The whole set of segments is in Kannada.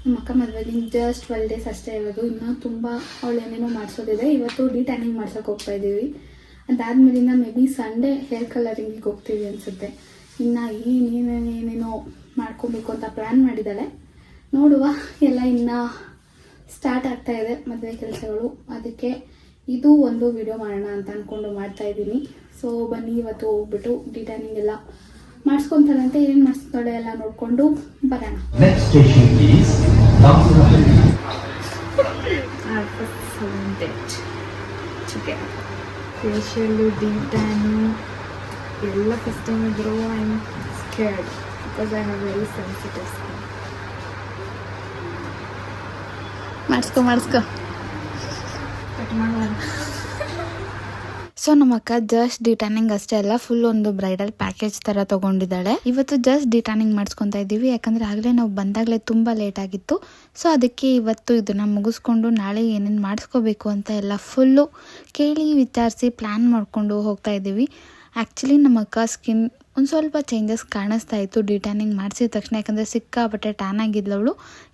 ನಮ್ಮ ಅಕ್ಕ ಮದುವೆಗೆ ಜಸ್ಟ್ 12 ಡೇಸ್ ಅಷ್ಟೇ ಇರೋದು. ಇನ್ನೂ ತುಂಬ ಅವಳು ಏನೇನೋ ಮಾಡಿಸೋದಿದೆ. ಇವತ್ತು ಡಿಟ್ಯಾನಿಂಗ್ ಮಾಡ್ಸೋಕೆ ಹೋಗ್ತಾ ಇದ್ದೀವಿ. ಅದಾದಮೇಲಿಂದ ಮೇ ಬಿ ಸಂಡೇ ಹೇರ್ ಕಲರಿಂಗಿಗೆ ಹೋಗ್ತೀವಿ ಅನಿಸುತ್ತೆ. ಇನ್ನು ಏನೇನೋ ಮಾಡ್ಕೊಬೇಕು ಅಂತ ಪ್ಲ್ಯಾನ್ ಮಾಡಿದ್ದಾಳೆ. ನೋಡುವ, ಎಲ್ಲ ಇನ್ನು ಸ್ಟಾರ್ಟ್ ಆಗ್ತಾ ಇದೆ ಮದುವೆ ಕೆಲಸಗಳು. ಅದಕ್ಕೆ ಇದು ಒಂದು ವಿಡಿಯೋ ಮಾಡೋಣ ಅಂತ ಅಂದ್ಕೊಂಡು ಮಾಡ್ತಾಯಿದ್ದೀನಿ. ಸೊ ಬನ್ನಿ, ಇವತ್ತು ಹೋಗ್ಬಿಟ್ಟು ಡಿಟ್ಯಾನಿಂಗ್ ಎಲ್ಲ ಮಾಡಿಸ್ಕೊತಾರಂತೆ. ಏನೇನು ಮಾಡಿಸ್ತಾಳೆ ಎಲ್ಲ ನೋಡಿಕೊಂಡು ಬರೋಣ. ಫೇಶಿಯಲ್ಲು, ಡಿಟ್ಯಾನು ಎಲ್ಲ ಫಸ್ಟ್ ಟೈಮ್ ಇದ್ರು. I am scared because I have very sensitive skin. ಮಾಡಿಸ್ಕೊ ಕಟ್ ಮಾಡುವ. ಸೊ ನಮ್ಮ ಅಕ್ಕ ಜಸ್ಟ್ ಡಿಟ್ಯಾನಿಂಗ್ ಅಷ್ಟೇ ಅಲ್ಲ, ಫುಲ್ ಒಂದು ಬ್ರೈಡಲ್ ಪ್ಯಾಕೇಜ್ ತರ ತಗೊಂಡಿದ್ದಾಳೆ. ಇವತ್ತು ಜಸ್ಟ್ ಡಿಟ್ಯಾನಿಂಗ್ ಮಾಡಿಸ್ಕೊತಾ ಇದ್ದೀವಿ, ಯಾಕಂದ್ರೆ ಆಗಲೇ ನಾವು ಬಂದಾಗಲೇ ತುಂಬ ಲೇಟ್ ಆಗಿತ್ತು. ಸೊ ಅದಕ್ಕೆ ಇವತ್ತು ಇದನ್ನ ಮುಗಿಸ್ಕೊಂಡು ನಾಳೆ ಏನೇನು ಮಾಡಿಸ್ಕೋಬೇಕು ಅಂತ ಎಲ್ಲ ಫುಲ್ಲು ಕೇಳಿ ವಿಚಾರಿಸಿ ಪ್ಲ್ಯಾನ್ ಮಾಡಿಕೊಂಡು ಹೋಗ್ತಾ ಇದ್ದೀವಿ. ಆ್ಯಕ್ಚುಲಿ ನಮ್ಮ ಅಕ್ಕ ಸ್ಕಿನ್ ಒಂದು ಸ್ವಲ್ಪ ಚೇಂಜಸ್ ಕಾಣಿಸ್ತಾ ಇತ್ತು ಡಿಟ್ಯಾನಿಂಗ್ ಮಾಡಿಸಿದ ತಕ್ಷಣ, ಯಾಕಂದರೆ ಸಿಕ್ಕಾಪಟ್ಟೆ ಟ್ಯಾನ್ ಆಗಿದ್ಲವಳು.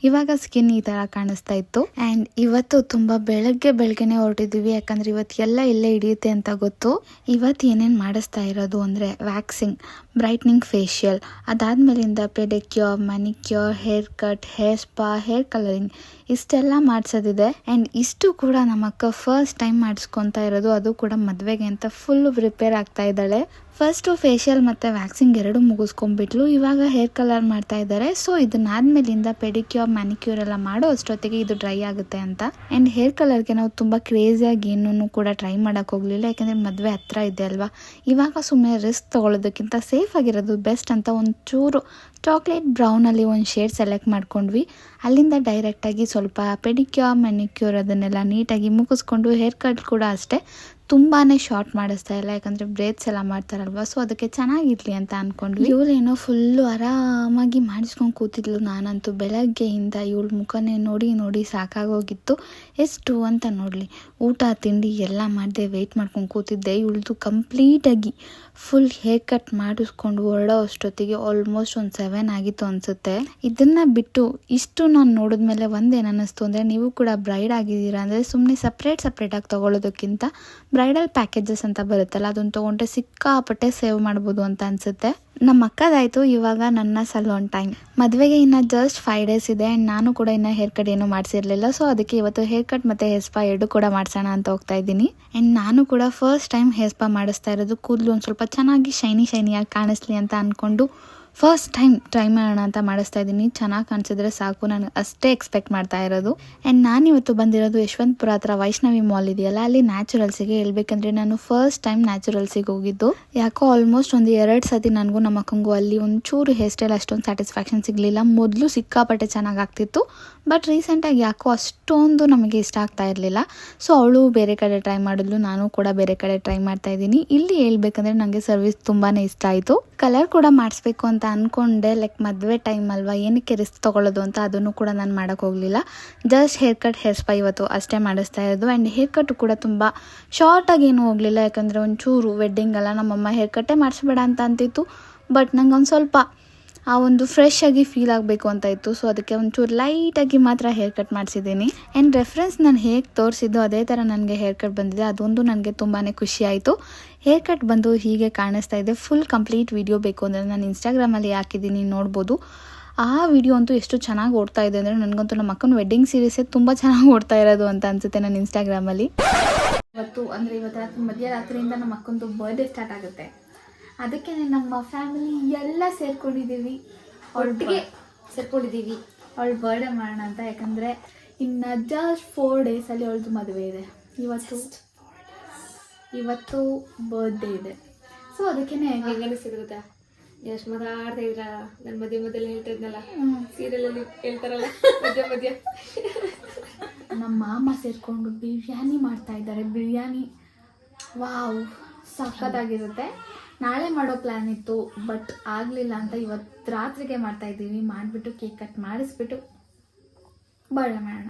ಇವಾಗ ಸ್ಕಿನ್ ಈ ಥರ ಕಾಣಿಸ್ತಾ ಇತ್ತು. ಆ್ಯಂಡ್ ಇವತ್ತು ತುಂಬ ಬೆಳಗ್ಗೆನೇ ಹೊರಟಿದ್ದೀವಿ, ಯಾಕಂದರೆ ಇವತ್ತು ಎಲ್ಲ ಇಲ್ಲೇ ಹಿಡಿಯುತ್ತೆ ಅಂತ ಗೊತ್ತು. ಇವತ್ತು ಏನೇನು ಮಾಡಿಸ್ತಾ ಇರೋದು ಅಂದರೆ ವ್ಯಾಕ್ಸಿಂಗ್, ಬ್ರೈಟ್ನಿಂಗ್, ಫೇಶಿಯಲ್, ಅದಾದಮೇಲಿಂದ pedicure, manicure, hair cut, hair spa, hair colouring ಇಷ್ಟೆಲ್ಲ ಮಾಡಿಸೋದಿದೆ. ಆ್ಯಂಡ್ ಇಷ್ಟು ಕೂಡ ನಮ್ಮ ಅಕ್ಕ ಫಸ್ಟ್ ಟೈಮ್ ಮಾಡಿಸ್ಕೊತಾ ಇರೋದು, ಅದು ಕೂಡ ಮದುವೆಗೆ ಅಂತ ಫುಲ್ಲು ಪ್ರಿಪೇರ್ ಆಗ್ತಾ ಇದ್ದಾಳೆ. ಫಸ್ಟು ಫೇಶಿಯಲ್ ಮತ್ತು ವ್ಯಾಕ್ಸಿಂಗ್ ಎರಡು ಮುಗಿಸ್ಕೊಂಡ್ಬಿಟ್ಲು. ಇವಾಗ ಹೇರ್ ಕಲರ್ ಮಾಡ್ತಾ ಇದ್ದಾರೆ. ಸೊ ಇದನ್ನಾದ್ಮೇಲಿಂದ ಪೆಡಿಕ್ಯೂರ್, ಮ್ಯಾನಿಕ್ಯೂರ್ ಎಲ್ಲ ಮಾಡೋ ಅಷ್ಟೊತ್ತಿಗೆ ಇದು ಡ್ರೈ ಆಗುತ್ತೆ ಅಂತ. ಆ್ಯಂಡ್ ಹೇರ್ ಕಲರ್ಗೆ ನಾವು ತುಂಬ ಕ್ರೇಜಿಯಾಗಿ ಏನೂ ಕೂಡ ಟ್ರೈ ಮಾಡೋಕ್ಕೆ ಹೋಗಲಿಲ್ಲ, ಯಾಕಂದರೆ ಮದುವೆ ಹತ್ರ ಇದೆ ಅಲ್ವಾ. ಇವಾಗ ಸುಮ್ಮನೆ ರಿಸ್ಕ್ ತೊಗೊಳೋದಕ್ಕಿಂತ ಸೇಫ್ ಆಗಿರೋದು ಬೆಸ್ಟ್ ಅಂತ ಒಂಚೂರು ಚಾಕ್ಲೇಟ್ ಬ್ರೌನಲ್ಲಿ ಒಂದು ಶೇಡ್ ಸೆಲೆಕ್ಟ್ ಮಾಡ್ಕೊಂಡ್ವಿ. ಅಲ್ಲಿಂದ ಡೈರೆಕ್ಟಾಗಿ ಸ್ವಲ್ಪ ಪೆಡಿಕ್ಯೂರ್, ಮ್ಯಾನಿಕ್ಯೂರ್ ಅದನ್ನೆಲ್ಲ ನೀಟಾಗಿ ಮುಗಿಸ್ಕೊಂಡು, ಹೇರ್ ಕಟ್ ಕೂಡ ಅಷ್ಟೇ ತುಂಬಾ ಶಾರ್ಟ್ ಮಾಡಿಸ್ತಾ ಇಲ್ಲ, ಯಾಕಂದರೆ ಬ್ರೇಡ್ಸ್ ಎಲ್ಲ ಮಾಡ್ತಾರಲ್ವ. ಸೊ ಅದಕ್ಕೆ ಚೆನ್ನಾಗಿರಲಿ ಅಂತ ಅಂದ್ಕೊಂಡ್ವಿ. ಇವಳೇನೋ ಫುಲ್ಲು ಆರಾಮಾಗಿ ಮಾಡಿಸ್ಕೊಂಡು ಕೂತಿದ್ಲು. ನಾನಂತೂ ಬೆಳಗ್ಗೆಯಿಂದ ಇವಳ ಮುಖನೇ ನೋಡಿ ಸಾಕಾಗೋಗಿತ್ತು. ಎಷ್ಟು ಅಂತ ನೋಡಲಿ, ಊಟ ತಿಂಡಿ ಎಲ್ಲ ಮಾಡಿದೆ, ವೆಯ್ಟ್ ಮಾಡ್ಕೊಂಡು ಕೂತಿದ್ದೆ. ಇವಳದು ಕಂಪ್ಲೀಟಾಗಿ ಫುಲ್ ಹೇರ್ ಕಟ್ ಮಾಡಿಸ್ಕೊಂಡು ಹೊರಡೋ ಅಷ್ಟೊತ್ತಿಗೆ ಆಲ್ಮೋಸ್ಟ್ ಒಂದು 7 ಆಗಿತ್ತು ಅನಿಸುತ್ತೆ. ಇದನ್ನು ಬಿಟ್ಟು ಇಷ್ಟು ನಾನು ನೋಡಿದ್ಮೇಲೆ ಒಂದೇನು ಅನ್ನಿಸ್ತು ಅಂದರೆ, ನೀವು ಕೂಡ ಬ್ರೈಡ್ ಆಗಿದ್ದೀರಾ ಅಂದರೆ ಸುಮ್ಮನೆ ಸಪ್ರೇಟಾಗಿ ತೊಗೊಳ್ಳೋದಕ್ಕಿಂತ ಬ್ರೈಡಲ್ ಪ್ಯಾಕೇಜಸ್ ಅಂತ ಬರುತ್ತಲ್ಲ, ಅದನ್ನು ತೊಗೊಂಡ್ರೆ ಸಿಕ್ಕಾಪಟ್ಟೆ ಸೇವ್ ಮಾಡ್ಬೋದು ಅಂತ ಅನಿಸುತ್ತೆ. ನಮ್ಮ ಅಕ್ಕದಾಯಿತು. ಇವಾಗ ನನ್ನ ಸಲೂನ್ ಟೈಮ್. ಮದುವೆಗೆ ಇನ್ನು ಜಸ್ಟ್ 5 ಡೇಸ್ ಇದೆ. ಆ್ಯಂಡ್ ನಾನು ಕೂಡ ಇನ್ನು ಹೇರ್ ಕಟ್ ಏನೂ ಮಾಡಿಸಿರಲಿಲ್ಲ. ಸೊ ಅದಕ್ಕೆ ಇವತ್ತು ಹೇರ್ ಕಟ್ ಮತ್ತು ಹೇರ್ ಸ್ಪಾ ಎರಡು ಕೂಡ ಮಾಡಿಸೋಣ ಅಂತ ಹೋಗ್ತಾ ಇದ್ದೀನಿ. ಆ್ಯಂಡ್ ನಾನು ಕೂಡ ಫಸ್ಟ್ ಟೈಮ್ ಹೇರ್ ಸ್ಪಾ ಮಾಡಿಸ್ತಾ ಇರೋದು. ಕೂದಲು ಒಂದು ಸ್ವಲ್ಪ ಚೆನ್ನಾಗಿ ಶೈನಿಯಾಗಿ ಕಾಣಿಸ್ಲಿ ಅಂತ ಅಂದ್ಕೊಂಡು ಫಸ್ಟ್ ಟೈಮ್ ಟ್ರೈ ಮಾಡೋಣ ಅಂತ ಮಾಡಿಸ್ತಾ ಇದ್ದೀನಿ. ಚೆನ್ನಾಗಿ ಕಾಣಿಸಿದ್ರೆ ಸಾಕು, ನಾನು ಅಷ್ಟೇ ಎಕ್ಸ್ಪೆಕ್ಟ್ ಮಾಡ್ತಾ ಇರೋದು. ಆ್ಯಂಡ್ ನಾನಿವತ್ತು ಬಂದಿರೋದು ಯಶವಂತಪುರ ಹತ್ರ ವೈಷ್ಣವಿ ಮಾಲ್ ಇದೆಯಲ್ಲ, ಅಲ್ಲಿ ನ್ಯಾಚುರಲ್ಸಿಗೆ. ಹೇಳ್ಬೇಕಂದ್ರೆ ನಾನು ಫಸ್ಟ್ ಟೈಮ್ ನ್ಯಾಚುರಲ್ಸಿಗೆ ಹೋಗಿದ್ದು. ಯಾಕೋ ಆಲ್ಮೋಸ್ಟ್ ಒಂದು 2 ಸತಿ ನನಗೂ ನಮ್ಮ ಅಕ್ಕಂಗೂ ಅಲ್ಲಿ ಒಂಚೂರು ಹೇರ್ ಸ್ಟೈಲ್ ಅಷ್ಟೊಂದು ಸ್ಯಾಟಿಸ್ಫ್ಯಾಕ್ಷನ್ ಸಿಗಲಿಲ್ಲ. ಮೊದಲು ಸಿಕ್ಕಾಪಟ್ಟೆ ಚೆನ್ನಾಗಿ ಆಗ್ತಿತ್ತು, ಬಟ್ ರೀಸೆಂಟಾಗಿ ಯಾಕೋ ಅಷ್ಟೊಂದು ನಮಗೆ ಇಷ್ಟ ಆಗ್ತಾ ಇರಲಿಲ್ಲ. ಸೊ ಅವಳು ಬೇರೆ ಕಡೆ ಟ್ರೈ ಮಾಡಿದ್ಲು, ನಾನು ಕೂಡ ಬೇರೆ ಕಡೆ ಟ್ರೈ ಮಾಡ್ತಾ ಇದ್ದೀನಿ. ಇಲ್ಲಿ ಹೇಳ್ಬೇಕಂದ್ರೆ ನನಗೆ ಸರ್ವಿಸ್ ತುಂಬಾ ಇಷ್ಟ ಆಯಿತು. ಕಲರ್ ಕೂಡ ಮಾಡಿಸ್ಬೇಕು ಅಂತ ಅಂದ್ಕೊಂಡೆ, ಲೈಕ್ ಮದುವೆ ಟೈಮ್ ಅಲ್ವಾ, ಏನಕ್ಕೆ ರಿಸ್ಕ್ ತೊಗೊಳ್ಳೋದು ಅಂತ ಅದನ್ನು ಕೂಡ ನಾನು ಮಾಡೋಕ್ಕೆ ಹೋಗಲಿಲ್ಲ. Just hair cut, hair spa ಇವತ್ತು ಅಷ್ಟೇ ಮಾಡಿಸ್ತಾ ಇರೋದು. ಆ್ಯಂಡ್ ಹೇರ್ ಕಟ್ ಕೂಡ ತುಂಬ ಶಾರ್ಟಾಗಿ ಏನೂ ಹೋಗಲಿಲ್ಲ, ಯಾಕಂದರೆ ಒಂಚೂರು ವೆಡ್ಡಿಂಗ್ ಅಲ್ಲ, ನಮ್ಮಮ್ಮ ಹೇರ್ ಕಟ್ಟೇ ಮಾಡಿಸ್ಬೇಡ ಅಂತ ಅಂತಿತ್ತು. ಬಟ್ ನಂಗೆ ಒಂದು ಸ್ವಲ್ಪ ಆ ಒಂದು ಫ್ರೆಶ್ ಆಗಿ ಫೀಲ್ ಆಗಬೇಕು ಅಂತ ಇತ್ತು. ಸೊ ಅದಕ್ಕೆ ಒಂಚೂರು ಲೈಟಾಗಿ ಮಾತ್ರ ಹೇರ್ ಕಟ್ ಮಾಡಿಸಿದ್ದೀನಿ. ಆ್ಯಂಡ್ ರೆಫರೆನ್ಸ್ ನಾನು ಹೇಗೆ ತೋರಿಸಿದ್ದು ಅದೇ ಥರ ನನಗೆ ಹೇರ್ ಕಟ್ ಬಂದಿದೆ. ಅದೊಂದು ನನಗೆ ತುಂಬಾ ಖುಷಿ ಆಯಿತು. ಹೇರ್ ಕಟ್ ಬಂದು ಹೀಗೆ ಕಾಣಿಸ್ತಾ ಇದೆ. ಫುಲ್ ಕಂಪ್ಲೀಟ್ ವಿಡಿಯೋ ಬೇಕು ಅಂದರೆ ನಾನು ಇನ್ಸ್ಟಾಗ್ರಾಮಲ್ಲಿ ಹಾಕಿದ್ದೀನಿ, ನೋಡ್ಬೋದು. ಆ ವಿಡಿಯೋ ಅಂತೂ ಎಷ್ಟು ಚೆನ್ನಾಗಿ ಓಡ್ತಾ ಇದೆ ಅಂದರೆ, ನನಗಂತೂ ನಮ್ಮ ಅಕ್ಕನ ವೆಡ್ಡಿಂಗ್ ಸೀರೀಸೇ ತುಂಬ ಚೆನ್ನಾಗಿ ಓಡ್ತಾ ಇರೋದು ಅಂತ ಅನಿಸುತ್ತೆ ನನ್ನ ಇನ್ಸ್ಟಾಗ್ರಾಮಲ್ಲಿ. ಇವತ್ತು ರಾತ್ರಿ ಮಧ್ಯರಾತ್ರಿಯಿಂದ ನಮ್ಮ ಅಕ್ಕಂದು ಬರ್ಡೇ ಸ್ಟಾರ್ಟ್ ಆಗುತ್ತೆ. ಅದಕ್ಕೆ ನಮ್ಮ ಫ್ಯಾಮಿಲಿ ಎಲ್ಲ ಸೇರ್ಕೊಂಡಿದ್ದೀವಿ, ಒಟ್ಟಿಗೆ ಸೇರ್ಕೊಂಡಿದ್ದೀವಿ ಅವಳು ಬರ್ಡೇ ಮಾಡೋಣ ಅಂತ. ಯಾಕಂದರೆ ಇನ್ನು ಜಸ್ಟ್ 4 ಡೇಸಲ್ಲಿ ಅವಳದು ಮದುವೆ ಇದೆ. ಇವತ್ತು ಬರ್ಡೇ ಇದೆ. ಸೊ ಅದಕ್ಕೆ ಹೆಂಗೆ ಸಿಗುತ್ತೆ ಎಷ್ಟು ಮಾತಾಡ್ತಾ ಇದ್ರ. ನನ್ನ ಮಧ್ಯೆ ಹೇಳ್ತಾ ಇದ್ನಲ್ಲ, ಸೀರಿಯಲಲ್ಲಿ ಹೇಳ್ತಾರಲ್ಲ ಮಧ್ಯ ನಮ್ಮ ಮಾಮ ಸೇರಿಕೊಂಡು ಬಿರಿಯಾನಿ ಮಾಡ್ತಾ ಇದ್ದಾರೆ. ಬಿರಿಯಾನಿ ವಾವ್, ಸಖತ್ತಾಗಿರುತ್ತೆ. ನಾಳೆ ಮಾಡೋ ಪ್ಲ್ಯಾನ್ ಇತ್ತು, ಬಟ್ ಆಗಲಿಲ್ಲ ಅಂತ ಇವತ್ತು ರಾತ್ರಿಗೆ ಮಾಡ್ತಾಯಿದ್ದೀವಿ. ಮಾಡಿಬಿಟ್ಟು ಕೇಕ್ ಕಟ್ ಮಾಡಿಸ್ಬಿಟ್ಟು ಬರ್ಡೇ ಮಾಡೋಣ.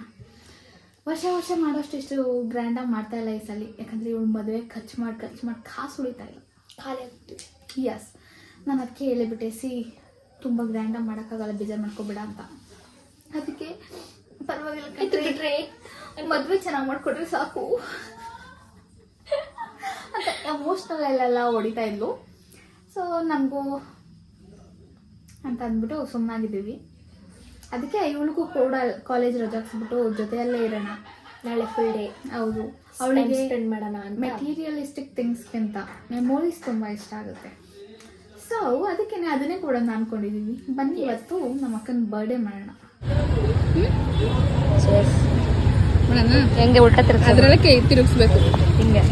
ವರ್ಷ ಮಾಡೋಷ್ಟು ಇಷ್ಟು ಗ್ರ್ಯಾಂಡಾಗಿ ಮಾಡ್ತಾಯಿಲ್ಲ ಈ ಸಲ, ಯಾಕಂದರೆ ಇವಳು ಮದುವೆ ಖರ್ಚು ಮಾಡಿ ಕಾಸು ಉಳಿತಾ ಇಲ್ಲ, ಖಾಲಿ ಆಗ್ಬಿಟ್ಟು. ಯಸ್, ನಾನು ಅದಕ್ಕೆ ಹೇಳಿಬಿಟ್ಟೆ, ತುಂಬ ಗ್ರ್ಯಾಂಡಾಗಿ ಮಾಡೋಕ್ಕಾಗಲ್ಲ, ಬೇಜಾರು ಮಾಡ್ಕೊಬೇಡ ಅಂತ. ಅದಕ್ಕೆ ಪರವಾಗಿಲ್ಲ ಕಟ್ರೆ ಮದುವೆ ಚೆನ್ನಾಗಿ ಮಾಡ್ಕೊಟ್ರೆ ಸಾಕು ಅಂತ ಎಮೋಷ್ನಲ್ ಹೊಡಿತಾ ಇದ್ಲು. ಸೊ ನಮಗೂ ಅಂತ ಅಂದ್ಬಿಟ್ಟು ಸುಮ್ಮನಾಗಿದ್ದೀವಿ. ಅದಕ್ಕೆ ಇವಳಿಗೂ ಕೂಡ ಕಾಲೇಜ್ ರಜೆ ಹಾಕ್ಸ್ಬಿಟ್ಟು ಜೊತೆಯಲ್ಲೇ ಇರೋಣ, ನಾಳೆ ಫುಲ್ ಡೇ. ಹೌದು, ಅವಳಿಗೆ ಸ್ಪೆಂಡ್ ಮಾಡೋಣ ಅಂತ. ಮೆಟೀರಿಯಲಿಸ್ಟಿಕ್ ಥಿಂಗ್ಸ್ಗಿಂತ ಮೆಮೊರೀಸ್ ತುಂಬ ಇಷ್ಟ ಆಗುತ್ತೆ. ಸೊ ಅದಕ್ಕೆ ಅದನ್ನೇ ಕೂಡ ಅನ್ಕೊಂಡಿದ್ದೀವಿ. ಬನ್ನಿ ಇವತ್ತು ನಮ್ಮ ಅಕ್ಕನ ಬರ್ಡೇ ಮಾಡೋಣ. ಹೆಂಗೆ ಉಲ್ಟಾ ತಿರ್ಗ ಅದರಲ್ಲೇ ಕೈ ತಿರುಗಿಸ್ಬೇಕು ಹಿಂಗೆ.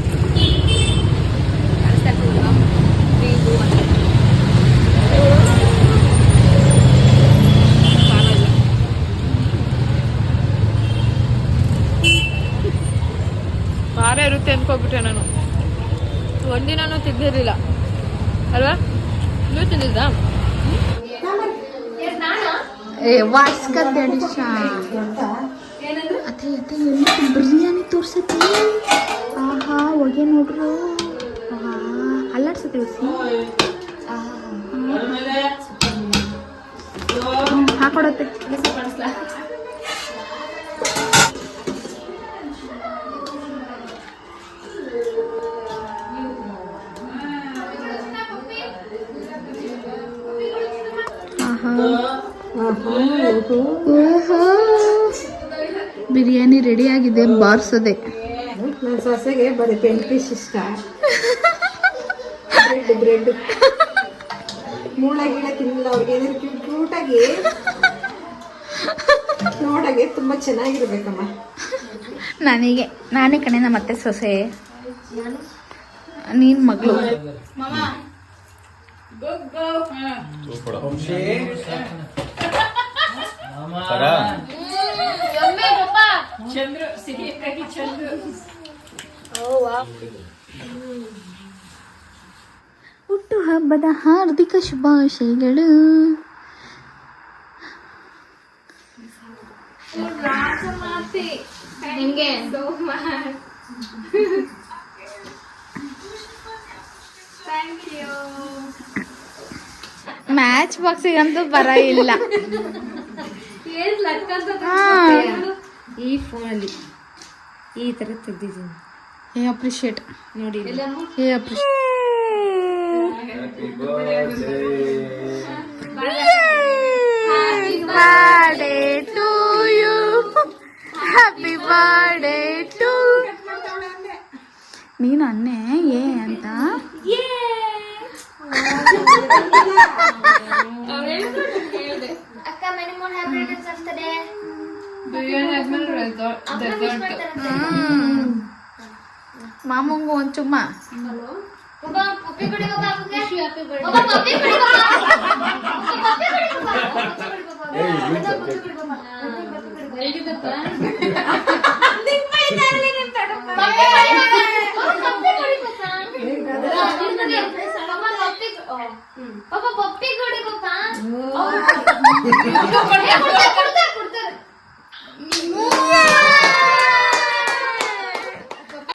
ಖಾರ ಇರುತ್ತೆ ಅನ್ಕೋಬಿಟ್ಟೆ ನಾನು. ಒಂದಿನೂ ತಿಂದಿರಲಿಲ್ಲ ಅಲ್ವಾ? ನೀವು ತಿಂದಿದ್ದಾ? ಬಿರಿಯಾನಿ ತೋರ್ಸತಿ. ಆಹಾ ಹೊಗೆ ನೋಡ್ರು, ಅಲ್ಲಾಡ್ಸತಿ ಹಾಕೊಡತ್ತೆ. ಬಿರಿಯಾನಿ ರೆಡಿ ಆಗಿದೆ, ಬಾರ್ಸದೆ. ನನ್ನ ಸೊಸೆಗೆ ಬರೀ ಪೆಂಟ್ ಪೀಸ್ ಇಷ್ಟ. ಬ್ರೆಡ್ ಮೂಳೆ ಗಿಡ ತಿನ್ನಲ್ಲ ಅವ್ರಿಗೆ. ಕ್ಯೂಟಾಗಿ ನೋಡಾಗೆ ತುಂಬಾ ಚೆನ್ನಾಗಿರ್ಬೇಕಮ್ಮ. ನಾನೇ ಕಣೆ ನಮ್ಮ ಅತ್ತೆ ಸೊಸೆ, ನೀನ್ ಮಗಳು. ಹುಟ್ಟು ಹಬ್ಬದ ಹಾರ್ದಿಕ ಶುಭಾಶಯಗಳು. ನಿಮ್ಗೆ ಮ್ಯಾಚ್ ಬಾಕ್ಸಿಗಂತೂ ಬರ ಇಲ್ಲ. ಈ ಫೋನಲ್ಲಿ ಈ ತರ ತೆಗ್ದಿದ್ದೀನಿ. ಅಪ್ರಿಶಿಯೇಟ್ ನೋಡಿ birthday to you, happy birthday to. ನೀನು ಅನ್ನೆ ಏ ಅಂತ. ಅಕ್ಕ many more happy returns of the day. Biryani ಆದ್ಮೇಲೆ ಮಾಮಂಗು ಒಂದು ಚುಮ್ಮ. ಒಬ್ಬ ಪಪ್ಪಿ ಕುಡಿಗೋ ಬಾಬುಗೆ ಹ್ಯಾಪಿ ಬರ್ಡೇ. ಒಬ್ಬ ಪಪ್ಪಿ ಕುಡಿಗೋ ಹೇಗಿದ್ದಪ್ಪ ನಿಮ್ಮ ಇದಾರಲಿ ನಿಮ್ಮ ತಡಪ್ಪ ಪಪ್ಪಿ ಕುಡಿಗೋ ಪಪ್ಪ ಪಪ್ಪಿ ಕುಡಿಗೋಪ್ಪ.